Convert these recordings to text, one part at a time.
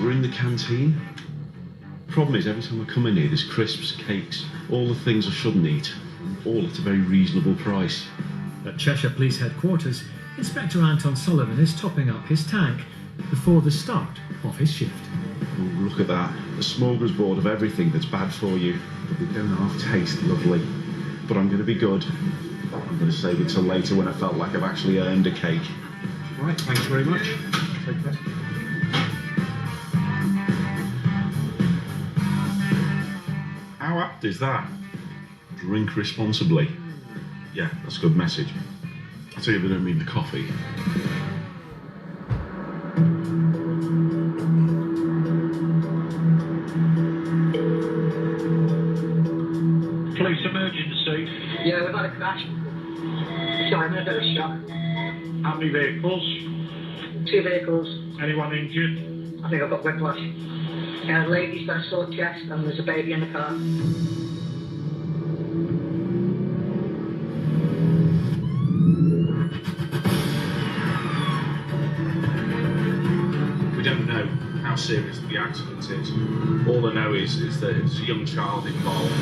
we're in the canteen. Problem is, every time I come in here, there's crisps, cakes, all the things I shouldn't eat, all at a very reasonable price. At Cheshire Police Headquarters, Inspector Anton Sullivan is topping up his tank before the start of his shift. Oh, look at that. A smorgasbord of everything that's bad for you. But they don't half taste lovely. But I'm going to be good. I'm going to save it till later when I felt like I've actually earned a cake. Right, thanks very much. Take care. How apt is that? Drink responsibly. Yeah, that's a good message. I'll tell you if they don't mean the coffee. Police emergency. Yeah, we've had a crash. So I'm in a bit of shock. How many vehicles? 2 vehicles. Anyone injured? I think I've got whiplash. A lady's got a sore chest and there's a baby in the car. We don't know how serious the accident is. All I know is that there's a young child involved.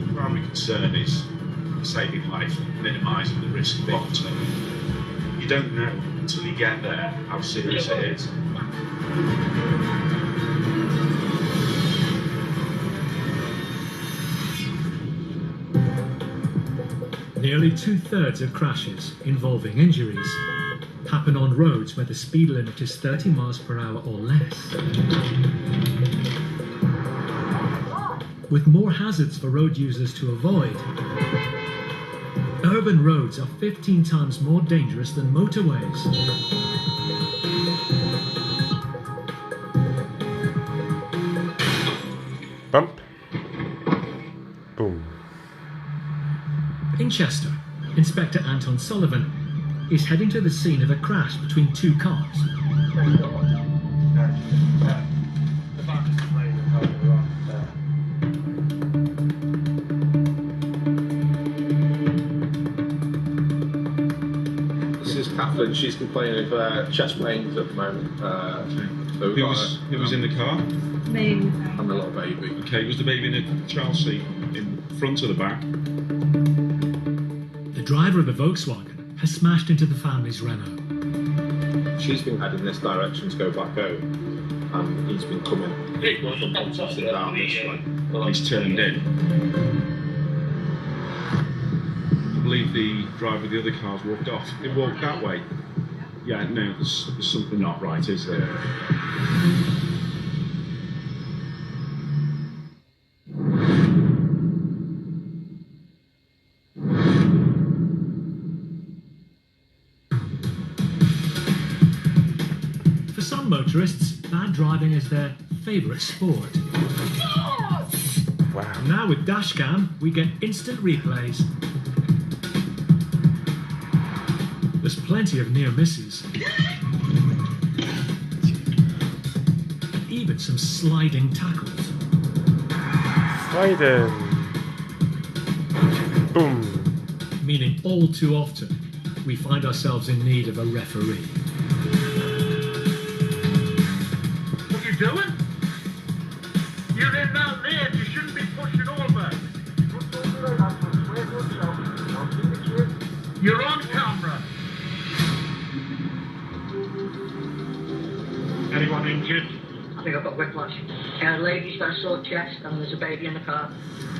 The primary concern is saving life and minimising the risk of it. You don't know until you get there how serious it is. Nearly 2/3 of crashes involving injuries happen on roads where the speed limit is 30 miles per hour or less. With more hazards for road users to avoid, urban roads are 15 times more dangerous than motorways. Bump. Boom. In Chester, Inspector Anton Sullivan is heading to the scene of a crash between 2 cars. This is Catherine. She's complaining of chest pains at the moment. So Who was in the car? Me. and the little baby. Okay, was the baby in a child seat in front or the back? The driver of the Volkswagen has smashed into the family's Renault. She's been heading this direction to go back home, and he's been coming fantastic down this way. He's turned in. I believe the driver of the other cars walked off. He walked that way. Yeah, no, there's something not right, is there? For some motorists, bad driving is their favourite sport. Wow. Now with Dashcam, we get instant replays. There's plenty of near misses. Even some sliding tackles. Sliding. Boom. Meaning all too often, we find ourselves in need of a referee. What are you doing? You're in that lane, you shouldn't be pushing over. You're on camera. Anyone injured? I think I've got whiplash. A lady's got a sore chest and there's a baby in the car.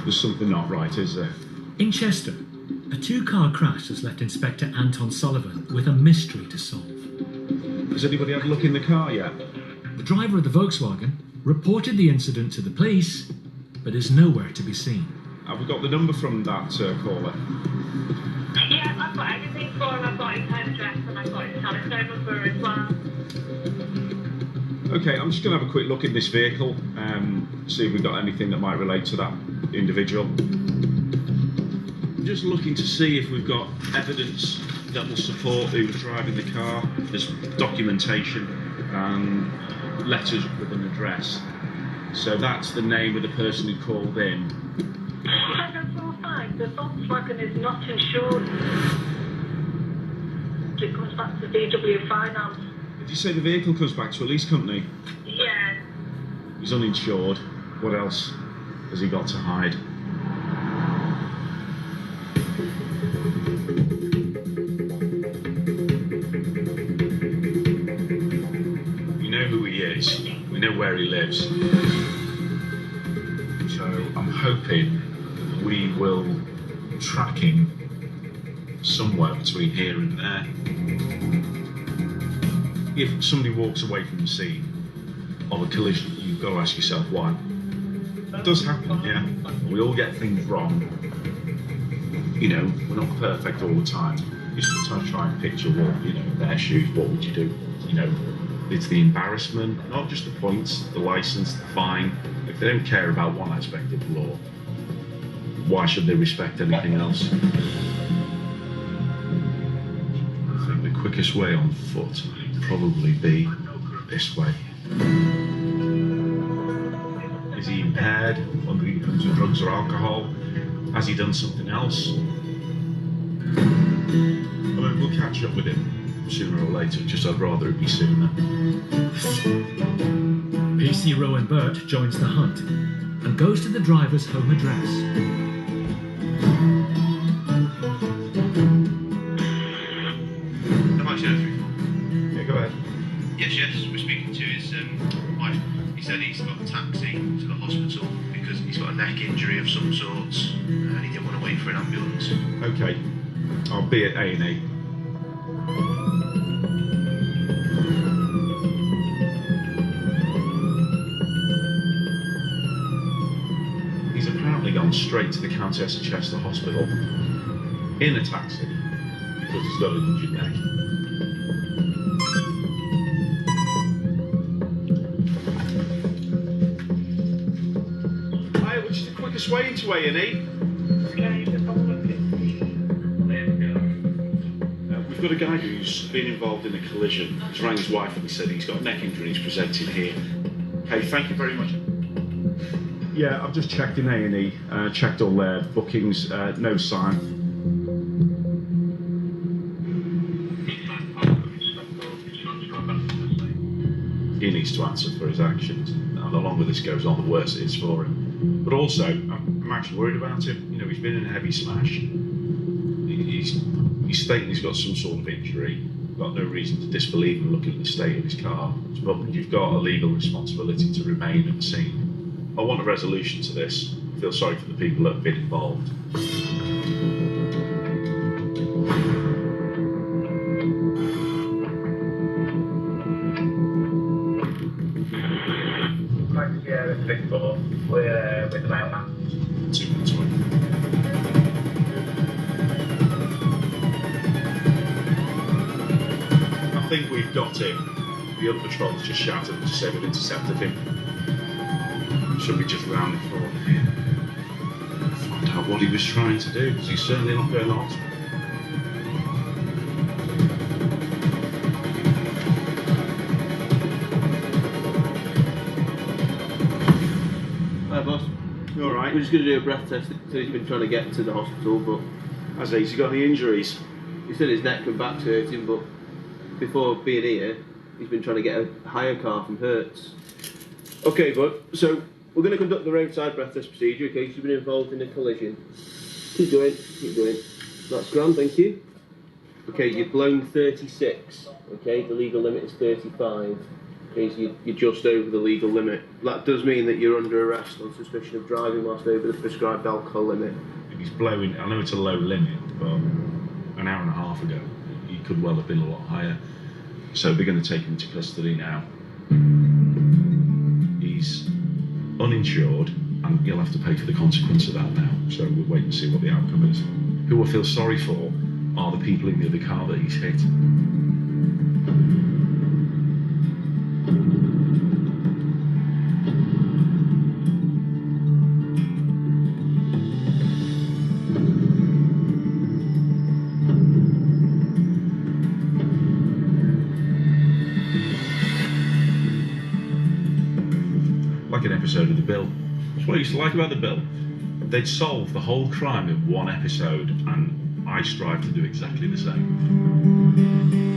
There's something not right, is there? In Chester, a 2-car crash has left Inspector Anton Sullivan with a mystery to solve. Has anybody had a look in the car yet? The driver of the Volkswagen reported the incident to the police, but is nowhere to be seen. Have we got the number from that caller? Yeah, I've got everything for him. I've got his home address and I've got his telephone number as well. Okay, I'm just going to have a quick look in this vehicle, see if we've got anything that might relate to that individual. I'm just looking to see if we've got evidence that will support who was driving the car. There's documentation and letters with an address. So that's the name of the person who called in. That's all fine. The Volkswagen is not insured. it comes back to VW Finance. Did you say the vehicle comes back to a lease company? Yeah. He's uninsured. What else has he got to hide? We know who he is. We know where he lives. So I'm hoping we will track him somewhere between here and there. If somebody walks away from the scene of a collision, you've got to ask yourself why. It does happen, yeah. We all get things wrong. You know, we're not perfect all the time. You sometimes try and picture what, you know, in their shoes, what would you do? You know, it's the embarrassment, not just the points, the license, the fine. If they don't care about one aspect of the law, why should they respect anything else? I think the quickest way on foot would probably be this way. Is he impaired, under the influence of drugs or alcohol? Has he done something else? I mean, we'll catch up with him sooner or later, just I'd rather it be sooner. PC Rowan Burt joins the hunt and goes to the driver's home address. Am I through? Yeah, go ahead. Yes, we're speaking to his wife. He said he's got a taxi to the hospital because he's got a neck injury of some sorts and he didn't want to wait for an ambulance. Okay, I'll be at A&E. He's apparently gone straight to the Countess of Chester Hospital in a taxi because he's got an injured neck. Hi, which is the quickest way into A&E? We've got a guy who's been involved in a collision. He's rang his wife and he said he's got a neck injury and he's presented here. Hey, thank you very much. Yeah, I've just checked in A&E, checked all their bookings, no sign. He needs to answer for his actions, and the longer this goes on, the worse it is for him. But also, I'm actually worried about him. You know, he's been in a heavy smash. He's stating he's got some sort of injury. Got no reason to disbelieve him looking at the state of his car. But you've got a legal responsibility to remain at the scene. I want a resolution to this. I feel sorry for the people that have been involved. We're with the mailman. 2 minutes away. I think we've got him. The other patrol's just shouted to say they've intercepted him. Should we just round the corner here? Find out what he was trying to do, because he's certainly not going to hospital. Hi boss. You alright? We're just going to do a breath test. So he's been trying to get to the hospital, but Has he got any injuries? he said his neck and back's hurting, but before being here, he's been trying to get a hire car from Hertz. Okay, bud, so we're going to conduct the roadside breath test procedure in case you've been involved in a collision. Keep going. That's grand, thank you. Okay, you've blown 36, okay, the legal limit is 35. Okay, so you're just over the legal limit. That does mean that you're under arrest on suspicion of driving whilst over the prescribed alcohol limit. If he's blowing, I know it's a low limit, but an hour and a half ago, he could well have been a lot higher. So we're going to take him to custody now. He's uninsured, and he'll have to pay for the consequence of that now. So we'll wait and see what the outcome is. Who I feel sorry for are the people in the other car that he's hit. Like an episode of The Bill. That's what I used to like about The Bill. they'd solve the whole crime in one episode, and I strive to do exactly the same.